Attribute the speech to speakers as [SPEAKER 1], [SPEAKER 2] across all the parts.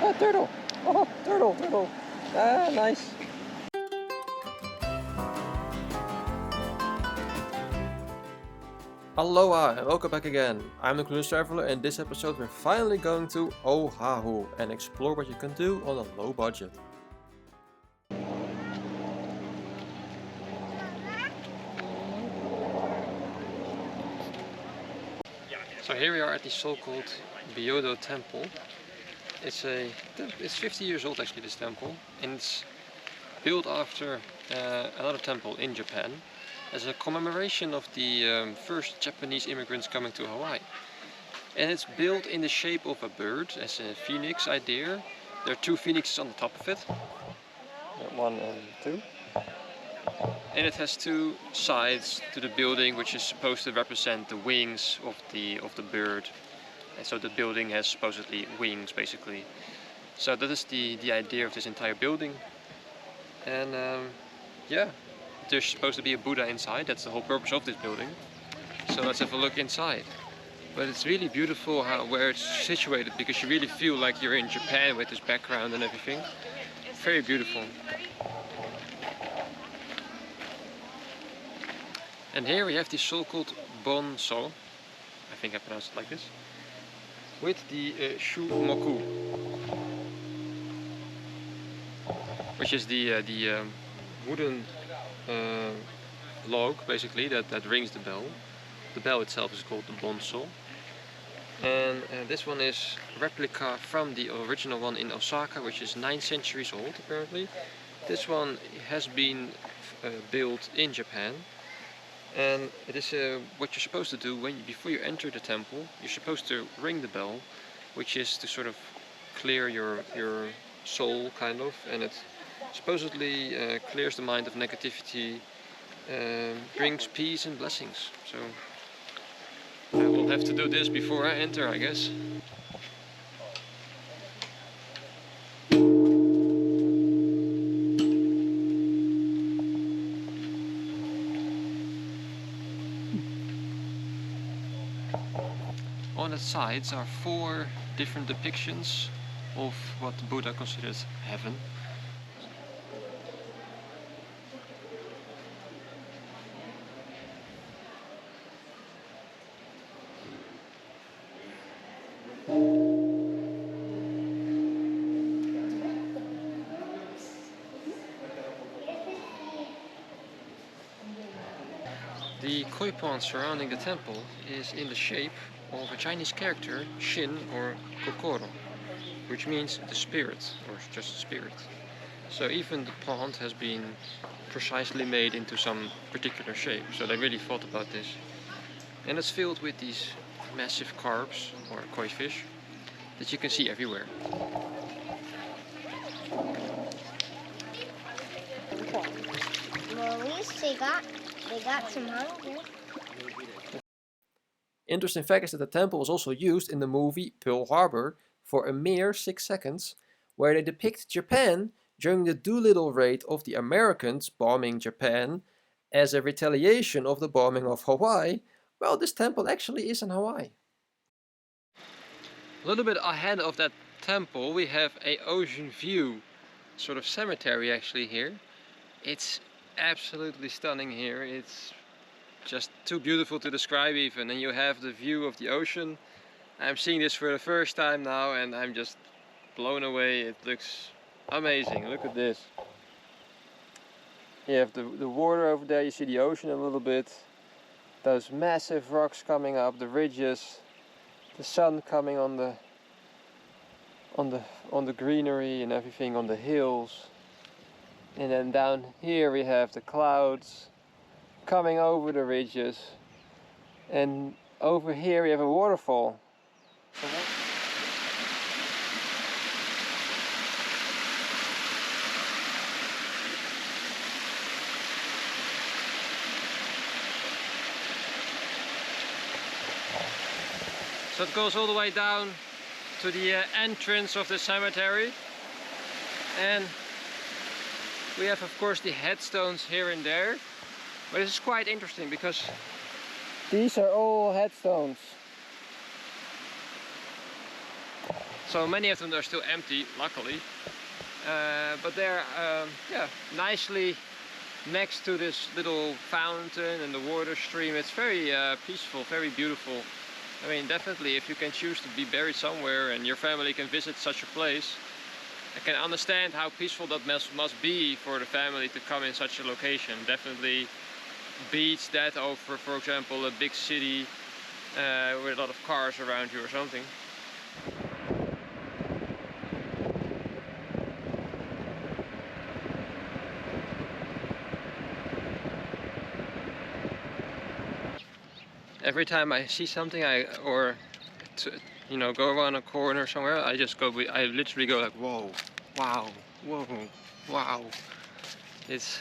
[SPEAKER 1] Oh, turtle! Oh, turtle, turtle! Ah, nice! Aloha and welcome back again. I'm the Clueless Traveler, and in this episode we're finally going to Oahu and explore what you can do on a low budget. So here we are at the so-called Byodo Temple. It's 50 years old actually, this temple, and it's built after another temple in Japan as a commemoration of the first Japanese immigrants coming to Hawaii. And it's built in the shape of a bird, as a phoenix idea. There are two phoenixes on the top of it, 1 and 2. And it has two sides to the building, which is supposed to represent the wings of the bird. And so the building has supposedly wings, basically. So that is the idea of this entire building. And yeah, there's supposed to be a Buddha inside. That's the whole purpose of this building. So let's have a look inside. But it's really beautiful where it's situated, because you really feel like you're in Japan with this background and everything. Very beautiful. And here we have the so-called bonso, I think I pronounced it like this, with the shumoku, which is the wooden log, basically, that rings the bell. The bell itself is called the bonso. And this one is a replica from the original one in Osaka, which is 9 centuries old apparently. This one has been built in Japan. And it is what you're supposed to do before you enter the temple. You're supposed to ring the bell, which is to sort of clear your soul, kind of, and it supposedly clears the mind of negativity, brings peace and blessings. So I will have to do this before I enter, I guess. On the sides are 4 different depictions of what Buddha considers heaven. The koi pond surrounding the temple is in the shape of a Chinese character, Shin or Kokoro, which means the spirit, or just spirit. So even the pond has been precisely made into some particular shape, so they really thought about this. And it's filled with these massive carps, or koi fish, that you can see everywhere.
[SPEAKER 2] Well, at least they got some hunger.
[SPEAKER 1] Interesting fact is that the temple was also used in the movie Pearl Harbor for a mere 6 seconds, where they depict Japan during the Doolittle raid of the Americans bombing Japan as a retaliation of the bombing of Hawaii. Well, this temple actually is in Hawaii. A little bit ahead of that temple we have a ocean view sort of cemetery actually here. It's absolutely stunning here. It's just too beautiful to describe even, and you have the view of the ocean. I'm seeing this for the first time now and I'm just blown away. It looks amazing. Look at this. You have the water over there, you see the ocean a little bit, those massive rocks coming up, the ridges, the sun coming on the greenery and everything, on the hills. And then down here we have the clouds coming over the ridges, and over here we have a waterfall. So it goes all the way down to the entrance of the cemetery, and we have of course the headstones here and there. But this is quite interesting because these are all headstones. So many of them are still empty, luckily. But they're yeah, nicely next to this little fountain and the water stream. It's very peaceful, very beautiful. I mean, definitely if you can choose to be buried somewhere and your family can visit such a place, I can understand how peaceful that must be for the family to come in such a location. Definitely beats that over, for example, a big city with a lot of cars around you or something. Every time I see something, you know, go around a corner somewhere, I literally go like, whoa, wow, whoa, wow. It's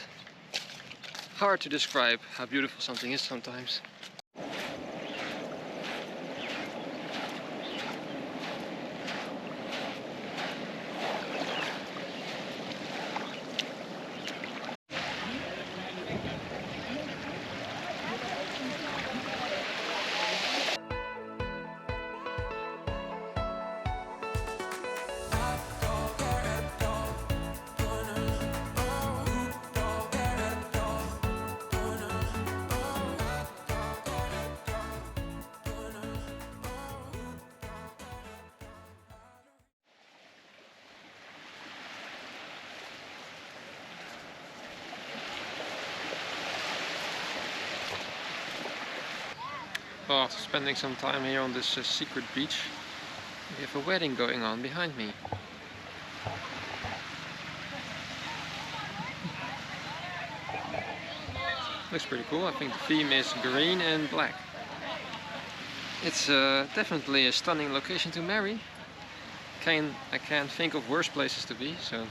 [SPEAKER 1] hard to describe how beautiful something is sometimes. Well, after spending some time here on this secret beach, we have a wedding going on behind me. Looks pretty cool. I think the theme is green and black. It's definitely a stunning location to marry. I can't think of worse places to be, so.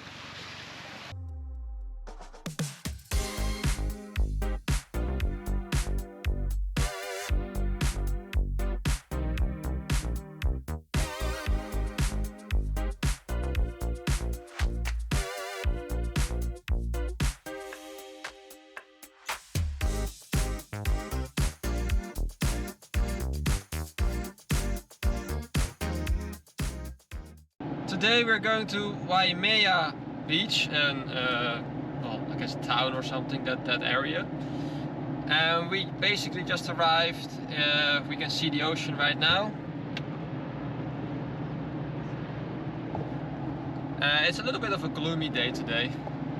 [SPEAKER 1] Today we're going to Waimea beach and well, I guess town or something, that area. And we basically just arrived. We can see the ocean right now. It's a little bit of a gloomy day today,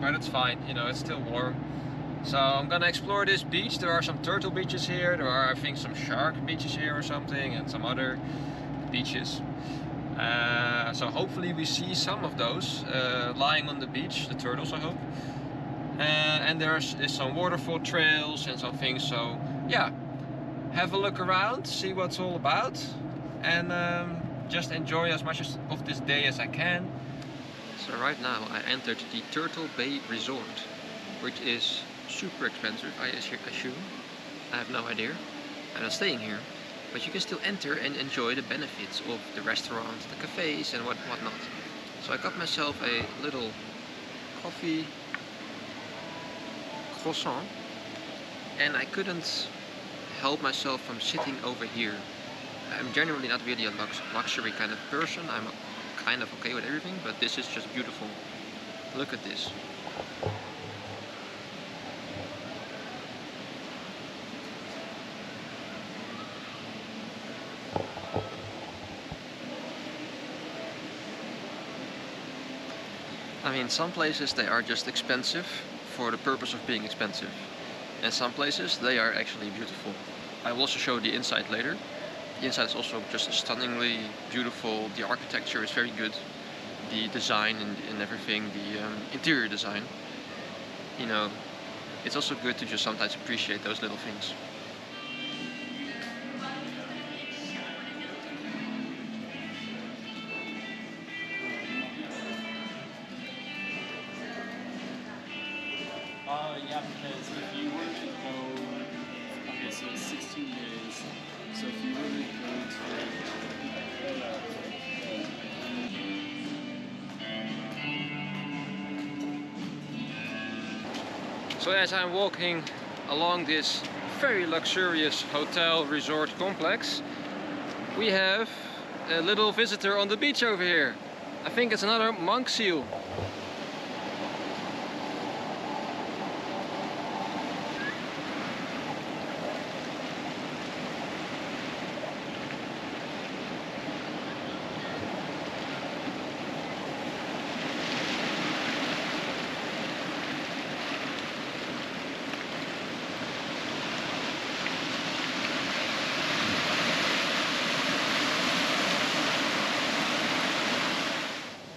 [SPEAKER 1] but it's fine, you know, it's still warm. So I'm gonna explore this beach. There are some turtle beaches here, there are I think some shark beaches here or something, and some other beaches. So hopefully we see some of those lying on the beach, the turtles I hope. And there's some waterfall trails and some things, so yeah, have a look around, see what's all about, and just enjoy as much of this day as I can. So right now I entered the Turtle Bay Resort, which is super expensive, I assume. I have no idea. I'm not staying here. But you can still enter and enjoy the benefits of the restaurant, the cafes and whatnot. So I got myself a little coffee croissant and I couldn't help myself from sitting over here. I'm generally not really a luxury kind of person. I'm kind of okay with everything, but this is just beautiful. Look at this. I mean, some places they are just expensive for the purpose of being expensive. And some places they are actually beautiful. I will also show the inside later. The inside is also just stunningly beautiful. The architecture is very good. The design and everything, the interior design. You know, it's also good to just sometimes appreciate those little things.
[SPEAKER 3] Yeah, because if you were to go, okay, so it's 16 days, so if you were to go to...
[SPEAKER 1] So as I'm walking along this very luxurious hotel resort complex, we have a little visitor on the beach over here. I think it's another monk seal.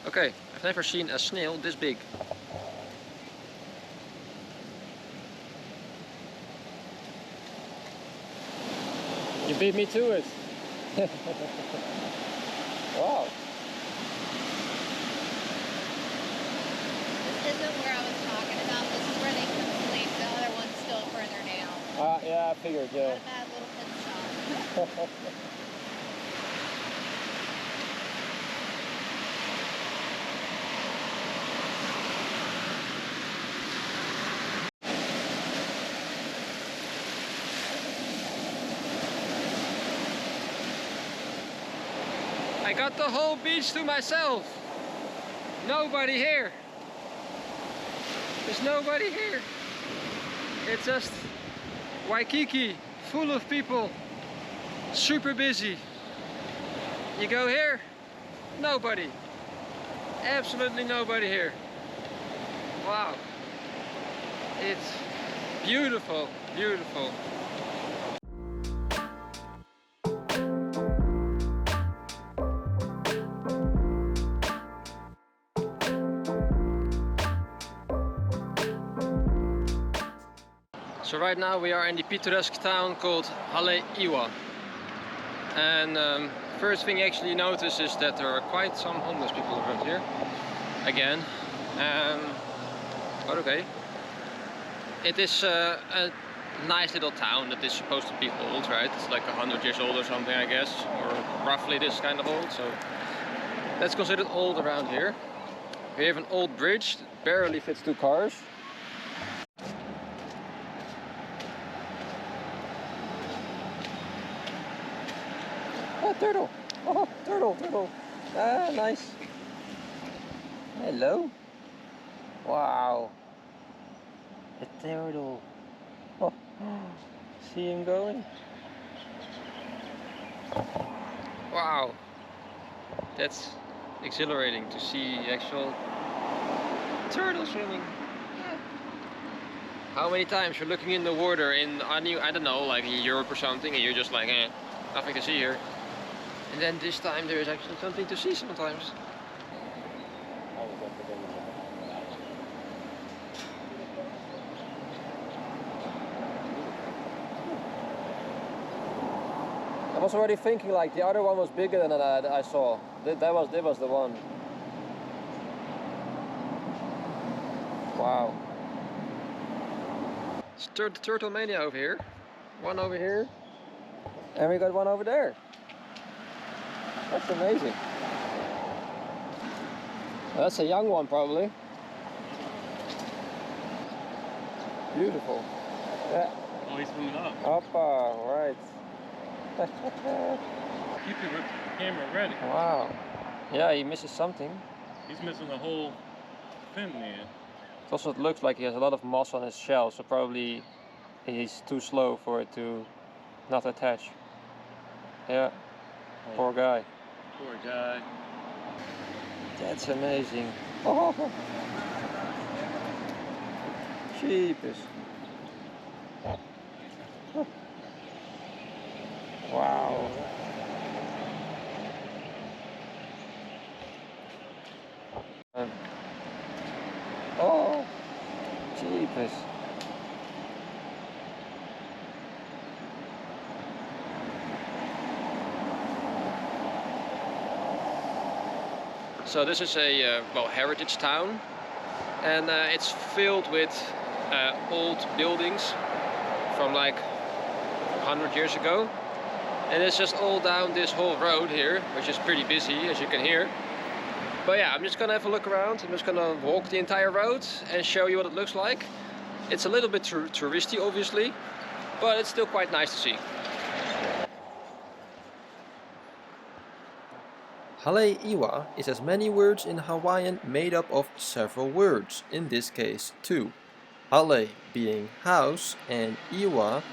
[SPEAKER 1] Okay, I've never seen a snail this big. You beat me to it. Wow.
[SPEAKER 4] This isn't where I was talking about. This is where they can sleep. The other one's still further down.
[SPEAKER 1] Yeah, I figured, yeah.
[SPEAKER 4] Not a bad little pit stop.
[SPEAKER 1] I got the whole beach to myself. Nobody here. There's nobody here. It's just Waikiki, full of people, super busy. You go here, nobody. Absolutely nobody here. Wow. It's beautiful, beautiful. So right now we are in the picturesque town called Haleiwa. And first thing you actually notice is that there are quite some homeless people around here. Again. But okay. It is a nice little town that is supposed to be old, right? It's like 100 years old or something, I guess. Or roughly this kind of old. So that's considered old around here. We have an old bridge that barely fits 2 cars. Oh, turtle! Oh, turtle, turtle! Ah, nice! Hello! Wow! A turtle! Oh, see him going? Wow! That's exhilarating to see actual turtle swimming. How many times you're looking in the water in, I don't know, like in Europe or something, and you're just like, nothing to see here. And then this time there is actually something to see sometimes. I was already thinking like the other one was bigger than I saw. That was the one. Wow. It's turtle mania over here. One over here. And we got one over there. That's amazing. Well, that's a young one probably. Beautiful. Yeah.
[SPEAKER 3] Oh, he's moving up.
[SPEAKER 1] Oppa, right.
[SPEAKER 3] Keep the camera ready.
[SPEAKER 1] Wow. Yeah, he misses something.
[SPEAKER 3] He's missing the whole fin there.
[SPEAKER 1] It also looks like he has a lot of moss on his shell, so probably he's too slow for it to not attach. Yeah. Poor guy.
[SPEAKER 3] Poor guy.
[SPEAKER 1] That's amazing. Oh, jeepers. Wow. Oh, jeepers. So this is a well, heritage town, and it's filled with old buildings from like 100 years ago, and it's just all down this whole road here, which is pretty busy as you can hear. But yeah, I'm just gonna have a look around. I'm just gonna walk the entire road and show you what it looks like. It's a little bit touristy obviously, but it's still quite nice to see. Hale Iwa is as many words in Hawaiian made up of several words, in this case two. Hale being house and Iwa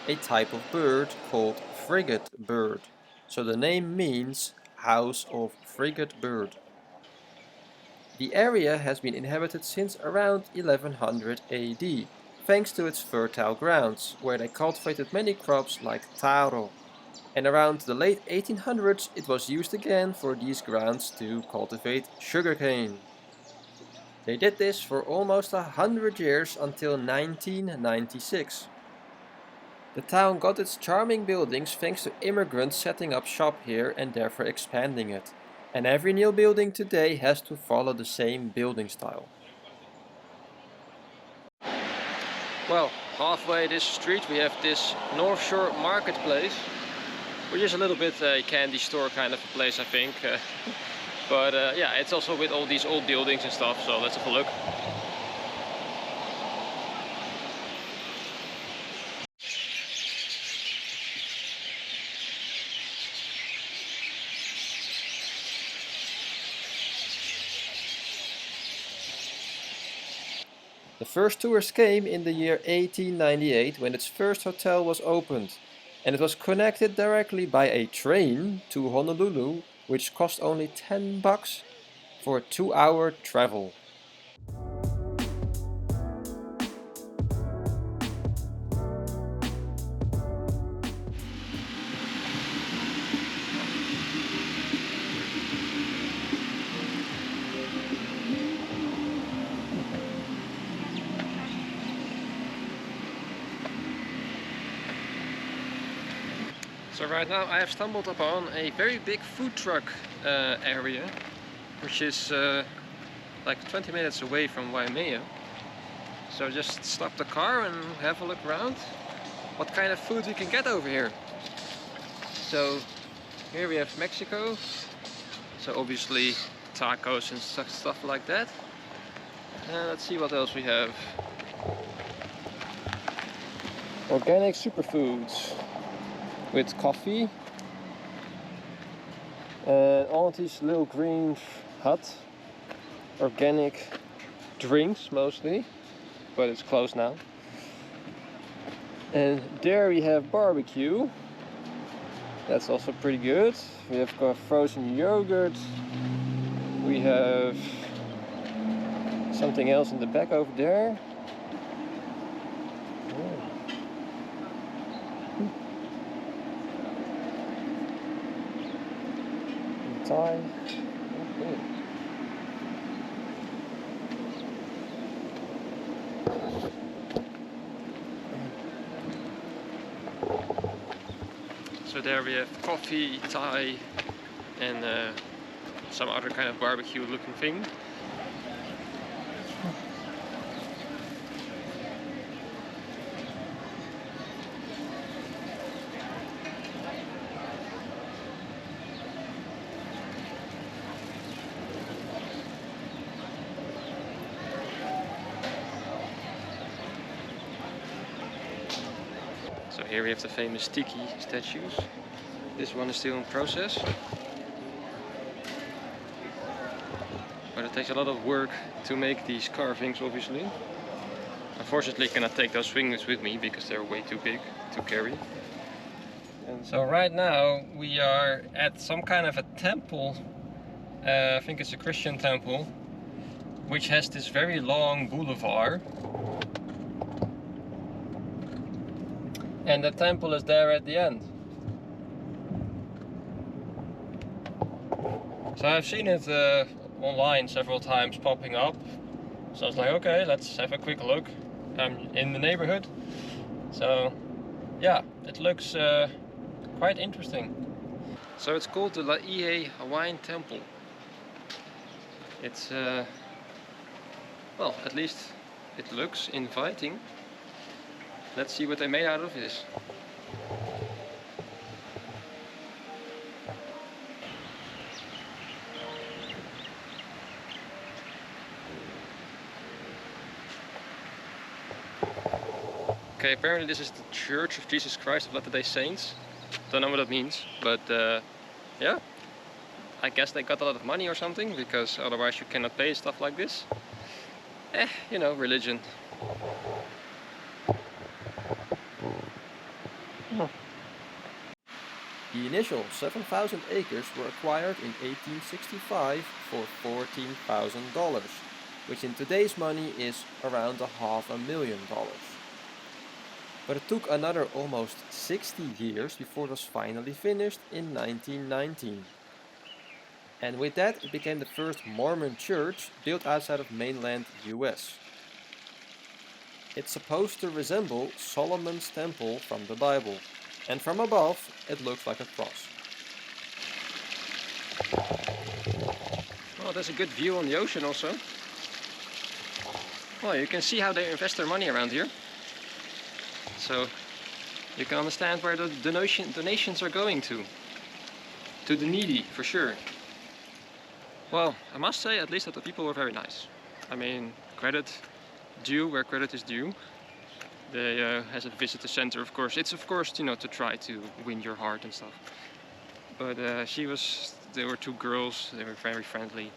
[SPEAKER 1] a type of bird called frigate bird. So the name means house of frigate bird. The area has been inhabited since around 1100 AD, thanks to its fertile grounds, where they cultivated many crops like taro. And around the late 1800s it was used again for these grounds to cultivate sugarcane. They did this for almost 100 years until 1996. The town got its charming buildings thanks to immigrants setting up shop here and therefore expanding it. And every new building today has to follow the same building style. Well, halfway this street we have this North Shore Marketplace, which is a little bit a candy store kind of a place, I think. But yeah, it's also with all these old buildings and stuff, so let's have a look. The first tours came in the year 1898 when its first hotel was opened, and it was connected directly by a train to Honolulu, which cost only $10 for a 2-hour travel. So right now I have stumbled upon a very big food truck area, which is like 20 minutes away from Waimea. So just stop the car and have a look around what kind of food we can get over here. So here we have Mexico, so obviously tacos and stuff like that. Let's see what else we have. Organic superfoods with coffee and Auntie's Little Green Hut. Organic drinks mostly, but it's closed now. And there we have barbecue. That's also pretty good. We have got frozen yogurt. We have something else in the back over there. Thai. Okay. So there we have coffee, Thai, and some other kind of barbecue looking thing. So here we have the famous tiki statues. This one is still in process. But it takes a lot of work to make these carvings, obviously. Unfortunately I cannot take those swings with me because they're way too big to carry. And so right now we are at some kind of a temple. I think it's a Christian temple, which has this very long boulevard. And the temple is there at the end. So I've seen it online several times popping up. So I was like, okay, let's have a quick look. I'm in the neighborhood. So yeah, it looks quite interesting. So it's called the Laie Hawaiian Temple. It's, well, at least it looks inviting. Let's see what they made out of this. Okay, apparently this is the Church of Jesus Christ of Latter-day Saints. Don't know what that means, but yeah. I guess they got a lot of money or something, because otherwise you cannot pay stuff like this. You know, religion. The initial 7,000 acres were acquired in 1865 for $14,000, which in today's money is around $500,000. But it took another almost 60 years before it was finally finished in 1919. And with that, it became the first Mormon church built outside of mainland US. It's supposed to resemble Solomon's temple from the Bible, and from above it looks like a cross. Well, there's a good view on the ocean also. Well, you can see how they invest their money around here. So you can understand where the donations are going to. To the needy, for sure. Well, I must say at least that the people were very nice. I mean, credit due where credit is due. They has a visitor center, of course. It's of course, you know, to try to win your heart and stuff. But there were two girls, they were very friendly,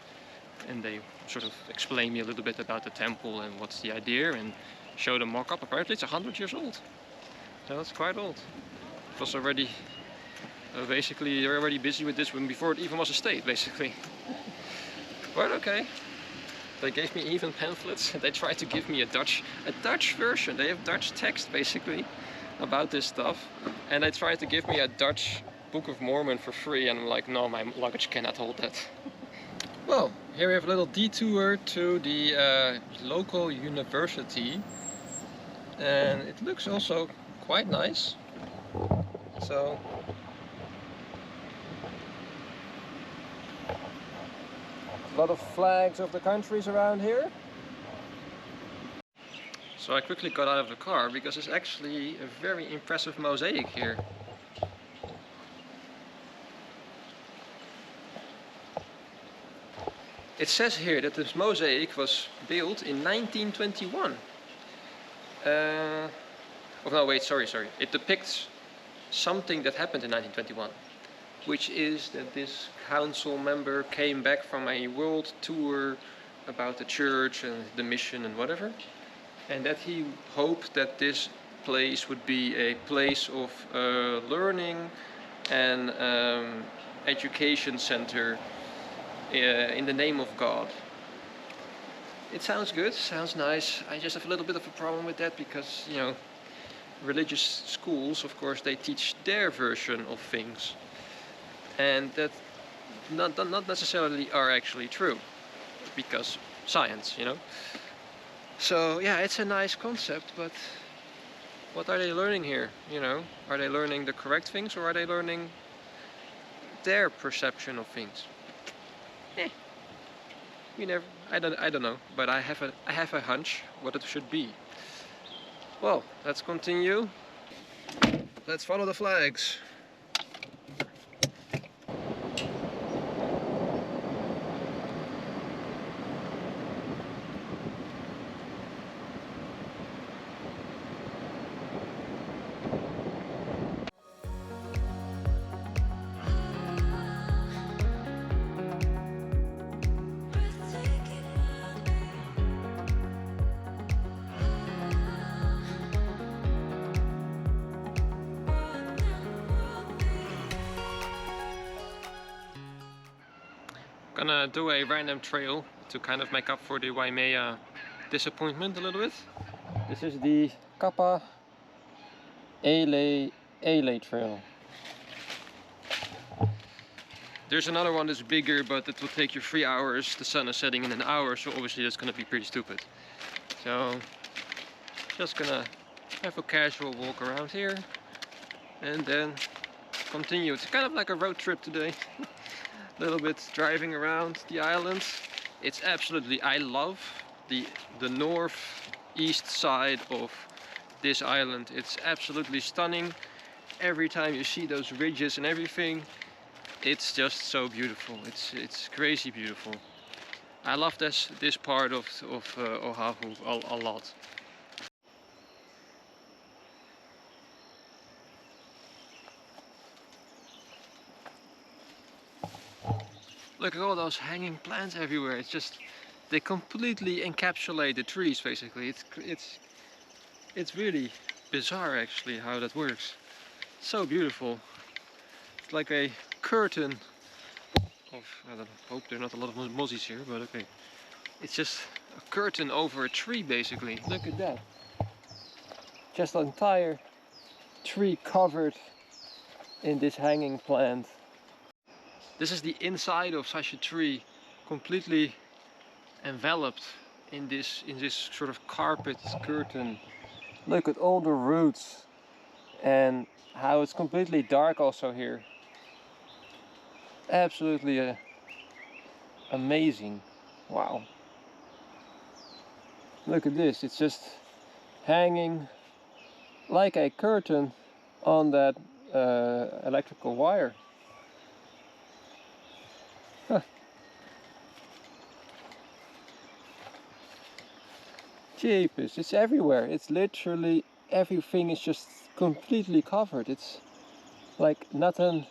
[SPEAKER 1] and they sort of explained me a little bit about the temple and what's the idea, and showed a mock-up. Apparently it's 100 years old. So that's quite old. It was already, basically, they're already busy with this one before it even was a state, basically. But okay. They gave me even pamphlets. They tried to give me a Dutch version. They have Dutch text, basically, about this stuff. And they tried to give me a Dutch Book of Mormon for free, and I'm like, no, my luggage cannot hold that. Well, here we have a little detour to the local university, and it looks also quite nice. So a lot of flags of the countries around here. So I quickly got out of the car because it's actually a very impressive mosaic here. It says here that this mosaic was built in 1921. Oh no, wait, sorry. It depicts something that happened in 1921, which is that this council member came back from a world tour about the church and the mission and whatever, and that he hoped that this place would be a place of learning and education center in the name of God. It sounds good, sounds nice. I just have a little bit of a problem with that because, you know, religious schools, of course, they teach their version of things, and that not necessarily are actually true, because science, you know. So yeah, it's a nice concept, but what are they learning here, you know? Are they learning the correct things, or are they learning their perception of things? I don't know, but I have a hunch what it should be. Well, let's continue. Let's follow the flags. Gonna do a random trail to kind of make up for the Waimea disappointment a little bit. This is the Kappa Ale trail. There's another one that's bigger, but it will take you 3 hours. The sun is setting in an hour, so obviously that's gonna be pretty stupid. So just gonna have a casual walk around here and then continue. It's kind of like a road trip today. A little bit driving around the island. It's absolutely, I love the northeast side of this island. It's absolutely stunning. Every time you see those ridges and everything, it's just so beautiful. It's crazy beautiful. I love this part of Oahu a lot. Look at all those hanging plants everywhere. It's just, they completely encapsulate the trees basically. It's really bizarre actually how that works. So beautiful. It's like a curtain of, I don't hope there are not a lot of mozzies here, but okay. It's just a curtain over a tree basically. Look at that. Just an entire tree covered in this hanging plant. This is the inside of such a tree, completely enveloped in this sort of carpet curtain. Look at all the roots and how it's completely dark also here. Absolutely amazing. Wow. Look at this, it's just hanging like a curtain on that electrical wire. Huh. Jeepers, it's everywhere. It's literally everything is just completely covered. It's like not an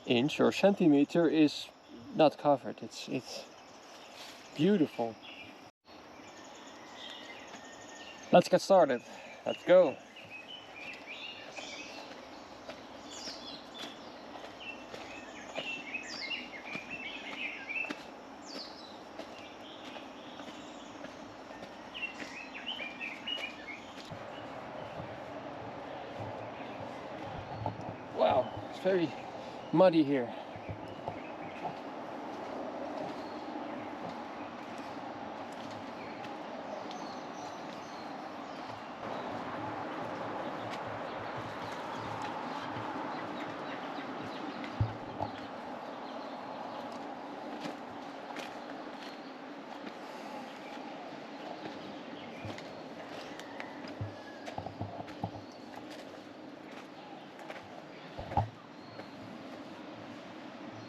[SPEAKER 1] inch or centimeter is not covered. It's beautiful. Let's get started. Let's go. Wow, it's very muddy here.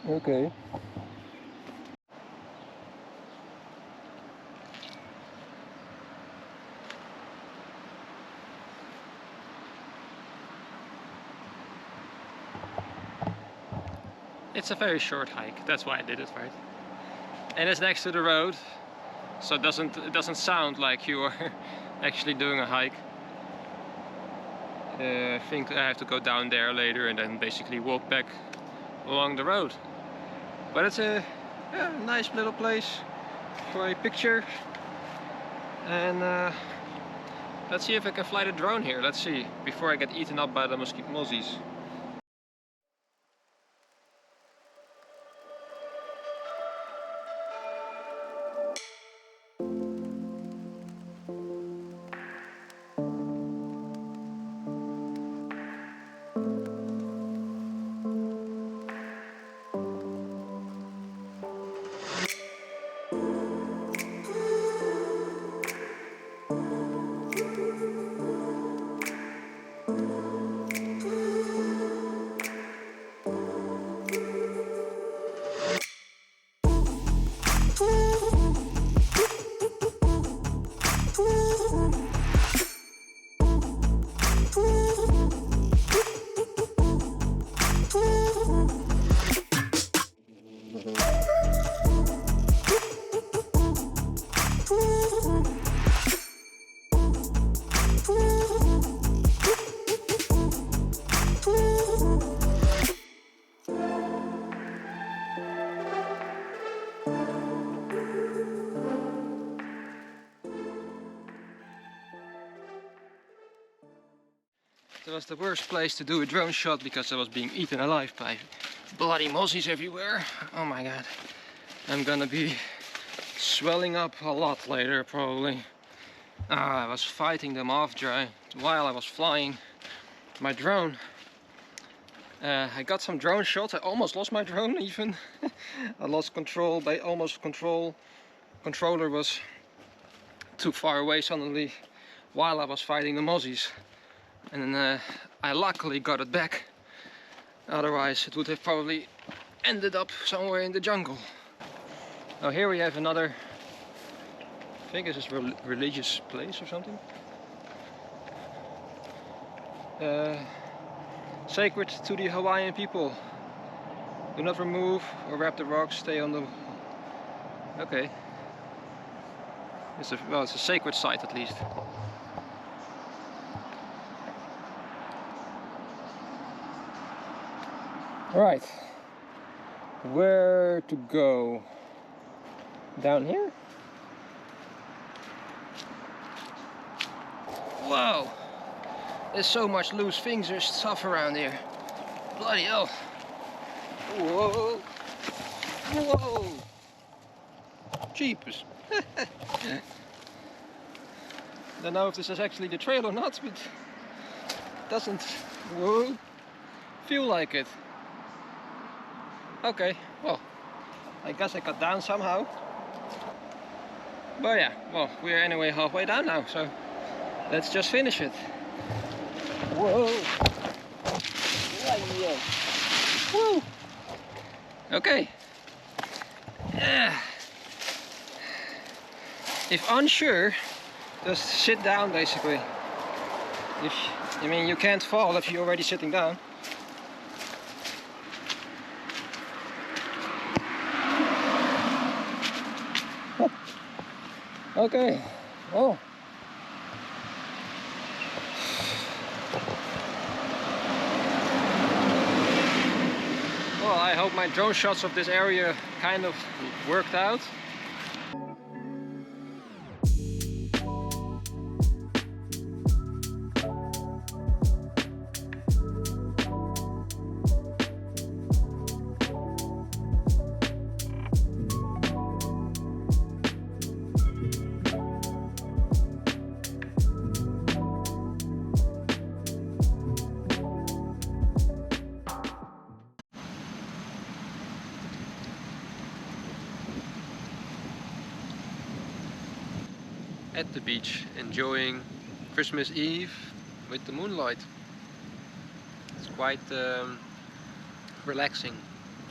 [SPEAKER 1] Okay. It's a very short hike, that's why I did it, right? And it's next to the road, so it doesn't sound like you are actually doing a hike. I think I have to go down there later and then basically walk back along the road. But it's a nice little place for a picture. And let's see if I can fly the drone here. Let's see, before I get eaten up by the mozzies. It was the worst place to do a drone shot because I was being eaten alive by bloody mozzies everywhere. Oh my god. I'm gonna be swelling up a lot later probably. I was fighting them off dry while I was flying my drone. I got some drone shots. I almost lost my drone even. I lost control by almost control. Controller was too far away suddenly while I was fighting the mozzies. And then I luckily got it back. Otherwise it would have probably ended up somewhere in the jungle. Now here we have another, I think this is a religious place or something. Sacred to the Hawaiian people. Do not remove or wrap the rocks, stay on the... Okay. Well, it's a sacred site at least. Right. Where to go? Down here? Whoa! There's so much loose fingers stuff around here. Bloody hell! Whoa! Whoa! Jeepers! Don't know if this is actually the trail or not, but it doesn't feel like it. Okay, well, I guess I got down somehow. But yeah, well, we're anyway halfway down now, so let's just finish it. Whoa! Woo! Okay. If unsure, just sit down basically. I mean, you can't fall if you're already sitting down. Okay. Oh. Well, I hope my drone shots of this area kind of worked out. At the beach, enjoying Christmas Eve with the moonlight. It's quite relaxing.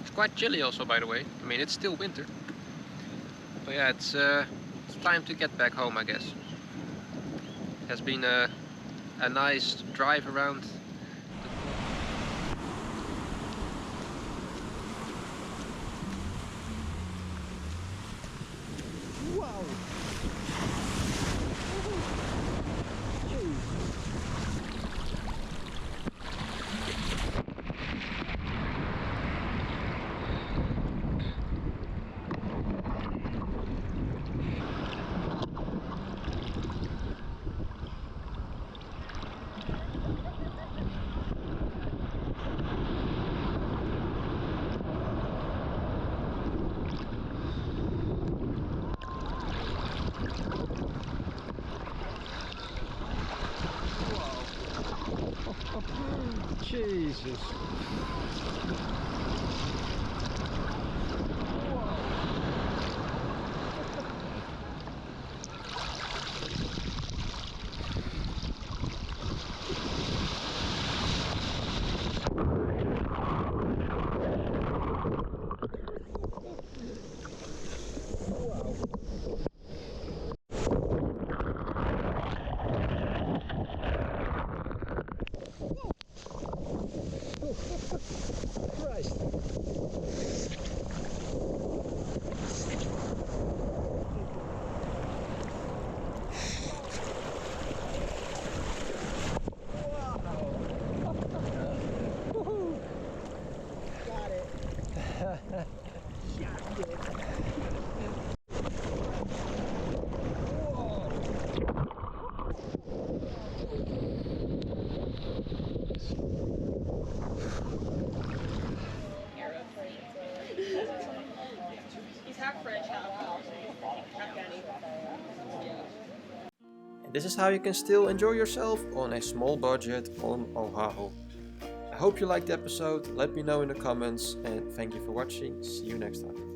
[SPEAKER 1] It's quite chilly also, by the way. I mean, it's still winter. But yeah, it's time to get back home, I guess. It has been a nice drive around. Wow! Jesus. Christ. Got it. Shot it. This is how you can still enjoy yourself on a small budget on Oahu. I hope you liked the episode, let me know in the comments, and thank you for watching. See you next time.